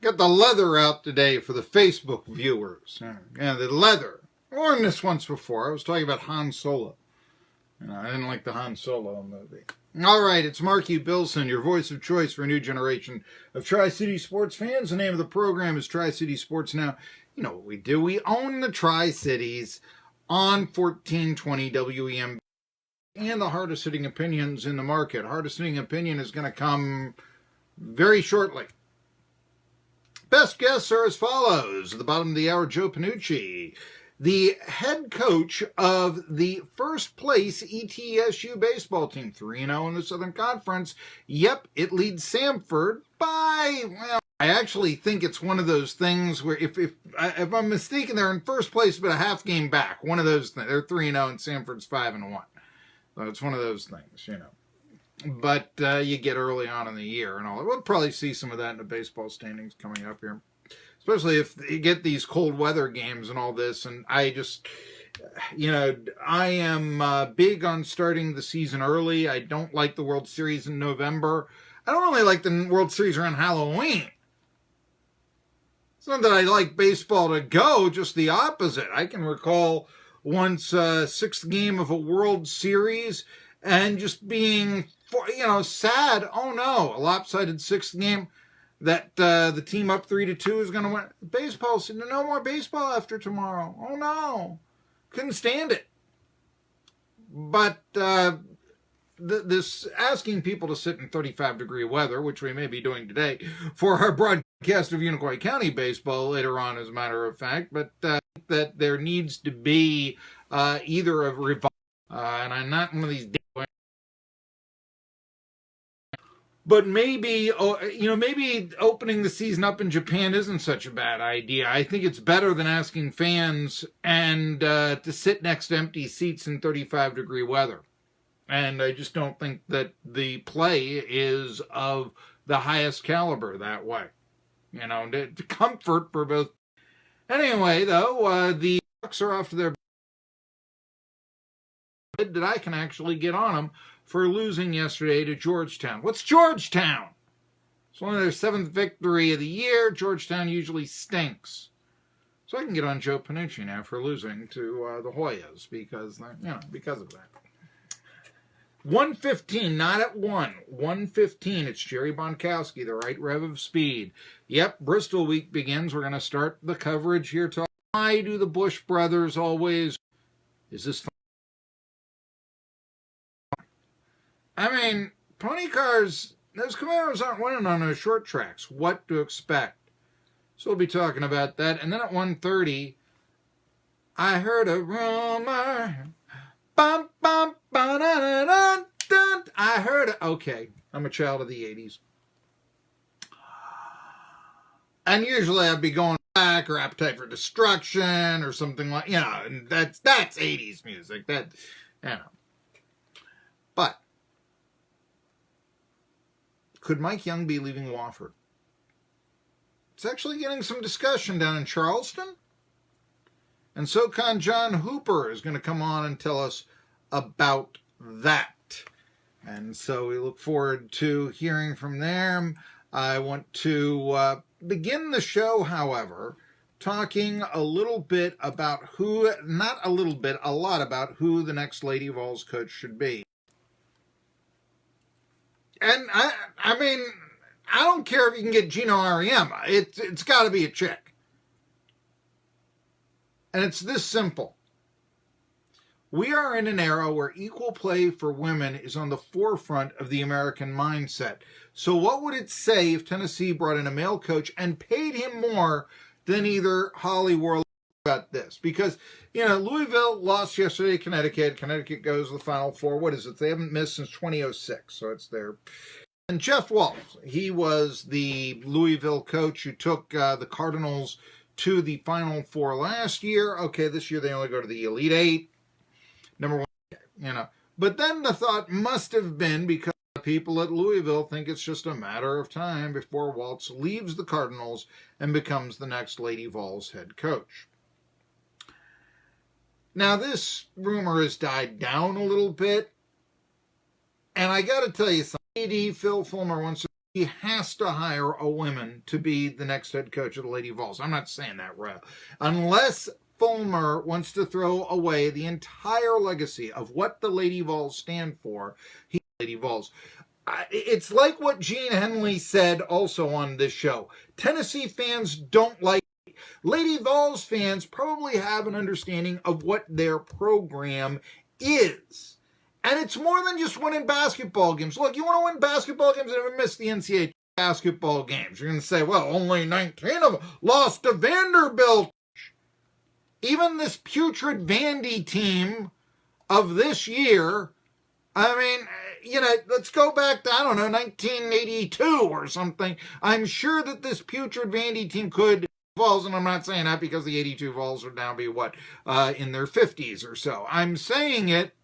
Got the leather out today for the Facebook viewers. Yeah, the leather. I worn this once before. I was talking about Han Solo. I didn't like the Han Solo movie. All right, it's Marky Billson, your voice of choice for a new generation of Tri-City sports fans. The name of the program is Tri-City Sports Now. You know what we do. We own the Tri-Cities on 1420 WEM and the hardest hitting opinions in the market. Hardest hitting opinion is going to come very shortly. Best guests are as follows. At the bottom of the hour, Joe Panucci, the head coach of the first place ETSU baseball team, 3-0 in the Southern Conference. Yep, it leads Samford by, well, I actually think it's one of those things where if I'm mistaken, they're in first place but a half game back. One of those things. They're 3-0 and Samford's 5-1. So it's one of those things, you know. But you get early on in the year and all. We'll probably see some of that in the baseball standings coming up here. Especially if you get these cold weather games and all this. And I just, I am big on starting the season early. I don't like the World Series in November. I don't really like the World Series around Halloween. It's not that I like baseball to go, just the opposite. I can recall once sixth game of a World Series and just being, sad. Oh no, a lopsided sixth game that the team up 3-2 is going to win. Baseball, no more baseball after tomorrow. Oh no, couldn't stand it. But this asking people to sit in 35-degree weather, which we may be doing today for our broadcast of Unicoi County baseball later on, as a matter of fact, but that there needs to be either a revival, and I'm not one of these. But maybe opening the season up in Japan isn't such a bad idea. I think it's better than asking fans and to sit next to empty seats in 35-degree weather. And I just don't think that the play is of the highest caliber that way. The comfort for both. Anyway, though, the Bucks are off to their bid that I can actually get on them for losing yesterday to Georgetown. What's Georgetown? It's only their 7th victory of the year. Georgetown usually stinks. So I can get on Joe Panucci now for losing to the Hoyas because of that. 1:15, not at 1. 1:15, it's Jerry Bonkowski, the right rev of speed. Yep, Bristol week begins. We're going to start the coverage here. Why do the Bush brothers always... Is this fun? I mean, pony cars, those Camaros aren't winning on those short tracks. What to expect? So we'll be talking about that. And then at 1:30, I heard a rumor. Bum, bum, ba-da-da-da, dun. I heard it. Okay, I'm a child of the 80s. And usually I'd be going back or Appetite for Destruction or something like, and that's 80s music. But could Mike Young be leaving Wofford? It's actually getting some discussion down in Charleston. And SoCon John Hooper is going to come on and tell us about that. And so we look forward to hearing from them. I want to begin the show, however, talking a little bit about a lot about who the next Lady Vols coach should be. And I mean, I don't care if you can get Gino Ariema. It's got to be a chick. And it's this simple. We are in an era where equal play for women is on the forefront of the American mindset. So what would it say if Tennessee brought in a male coach and paid him more than either Holly Warlock about this? Because, Louisville lost yesterday to Connecticut. Connecticut goes to the Final Four. What is it? They haven't missed since 2006, so it's there. And Jeff Walsh, he was the Louisville coach who took the Cardinals to the Final Four last year. Okay, this year they only go to the Elite Eight. Number one, But then the thought must have been because people at Louisville think it's just a matter of time before Waltz leaves the Cardinals and becomes the next Lady Vols head coach. Now, this rumor has died down a little bit. And I got to tell you something. AD Phil Fulmer once he has to hire a woman to be the next head coach of the Lady Vols. I'm not saying that, right? Unless Fulmer wants to throw away the entire legacy of what the Lady Vols stand for. Lady Vols. It's like what Gene Henley said also on this show. Tennessee fans don't like it. Lady Vols fans probably have an understanding of what their program is. And it's more than just winning basketball games. Look, you want to win basketball games and never miss the NCAA basketball games. You're going to say, well, only 19 of them lost to Vanderbilt. Even this putrid Vandy team of this year, I mean, let's go back to, 1982 or something. I'm sure that this putrid Vandy team could Vols, and I'm not saying that because the 82 Vols would now be, in their 50s or so. I'm saying it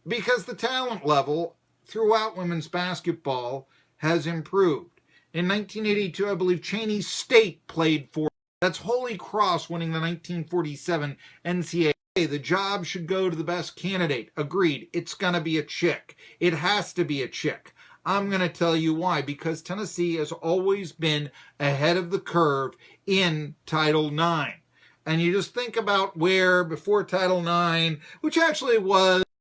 because the talent level throughout women's basketball has improved. In 1982, I believe Cheney State played for. That's Holy Cross winning the 1947 NCAA. The job should go to the best candidate. Agreed. It's going to be a chick. It has to be a chick. I'm going to tell you why. Because Tennessee has always been ahead of the curve in Title IX. And you just think about where before Title IX, which actually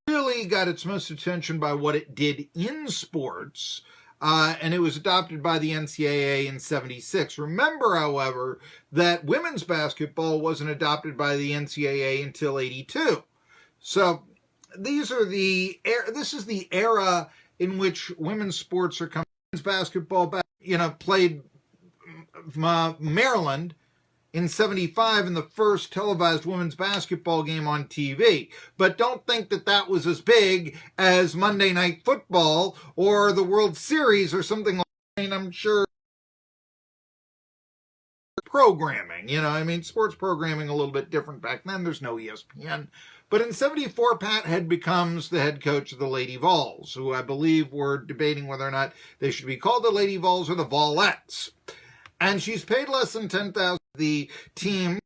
really got its most attention by what it did in sports, and it was adopted by the NCAA in 76. Remember, however, that women's basketball wasn't adopted by the NCAA until 82. So this is the era in which women's sports are coming. Women's basketball, played Maryland in 75 in the first televised women's basketball game on TV. But don't think that that was as big as Monday Night Football or the World Series or something like that. I'm sure programming, sports programming a little bit different back then. There's no ESPN. But in 74, Pat Head becomes the head coach of the Lady Vols, who I believe were debating whether or not they should be called the Lady Vols or the Volettes. And she's paid less than $10,000 the team,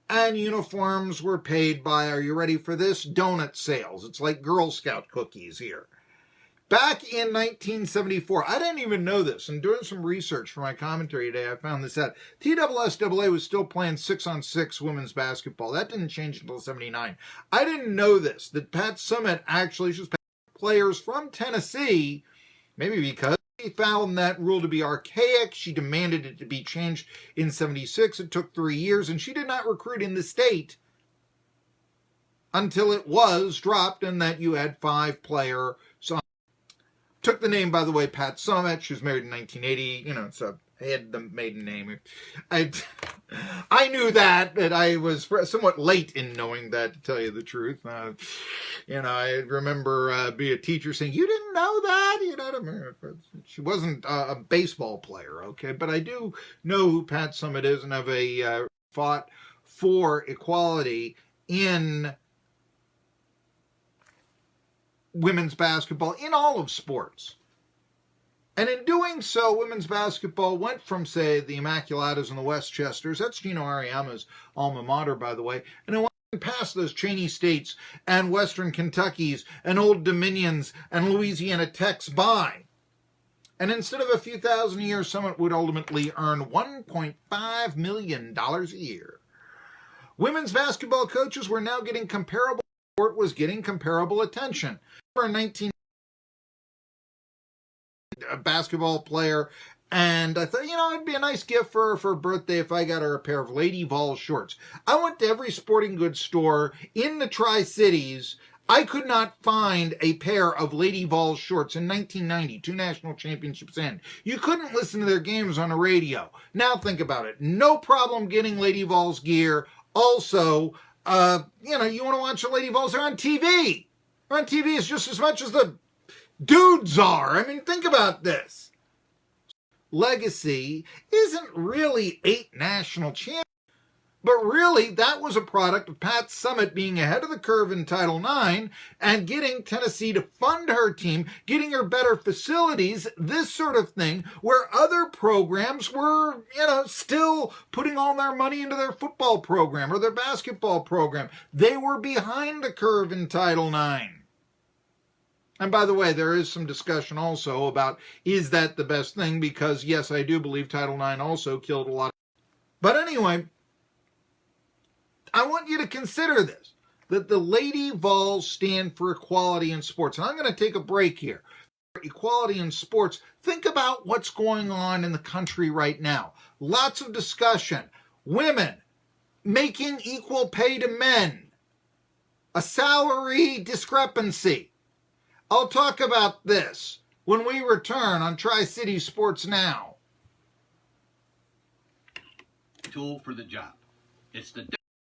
and uniforms were paid by, are you ready for this? Donut sales. It's like Girl Scout cookies here. Back in 1974, I didn't even know this, and doing some research for my commentary today, I found this out. TSSAA was still playing 6-on-6 women's basketball. That didn't change until 79. I didn't know this, that Pat Summitt actually just paid players from Tennessee, maybe because she found that rule to be archaic. She demanded it to be changed in 76. It took 3 years, and she did not recruit in the state until it was dropped and that you had 5-player. So took the name, by the way, Pat Summitt. She was married in 1980, so I had the maiden name. I knew that, but I was somewhat late in knowing that, to tell you the truth. I remember being a teacher saying, you didn't know that? She wasn't a baseball player, okay? But I do know who Pat Summitt is, and have fought for equality in women's basketball, in all of sports. And in doing so, women's basketball went from, say, the Immaculatas and the Westchesters, that's Gino Ariama's alma mater, by the way, and it went past those Cheney States and Western Kentuckys and Old Dominions and Louisiana Techs by. And instead of a few thousand a year, Summitt would ultimately earn $1.5 million a year. Women's basketball coaches were now getting comparable, sport was getting comparable attention. For 19 a basketball player, and I thought, it'd be a nice gift for her birthday if I got her a pair of Lady Vols shorts. I went to every sporting goods store in the Tri-Cities. I could not find a pair of Lady Vols shorts in 1990, 2 national championships in. You couldn't listen to their games on the radio. Now think about it. No problem getting Lady Vols gear. Also, you want to watch the Lady Vols, they're on TV. They're on TV is just as much as the dudes are. Think about this. Legacy isn't really 8 national champions, but really that was a product of Pat Summitt being ahead of the curve in Title IX and getting Tennessee to fund her team, getting her better facilities, this sort of thing, where other programs were, still putting all their money into their football program or their basketball program. They were behind the curve in Title IX. And by the way, there is some discussion also about, is that the best thing? Because, yes, I do believe Title IX also killed a lot. But anyway, I want you to consider this, that the Lady Vols stand for equality in sports. And I'm going to take a break here. Equality in sports, think about what's going on in the country right now. Lots of discussion. Women making equal pay to men. A salary discrepancy. I'll talk about this when we return on Tri-City Sports Now. Tool for the job. It's the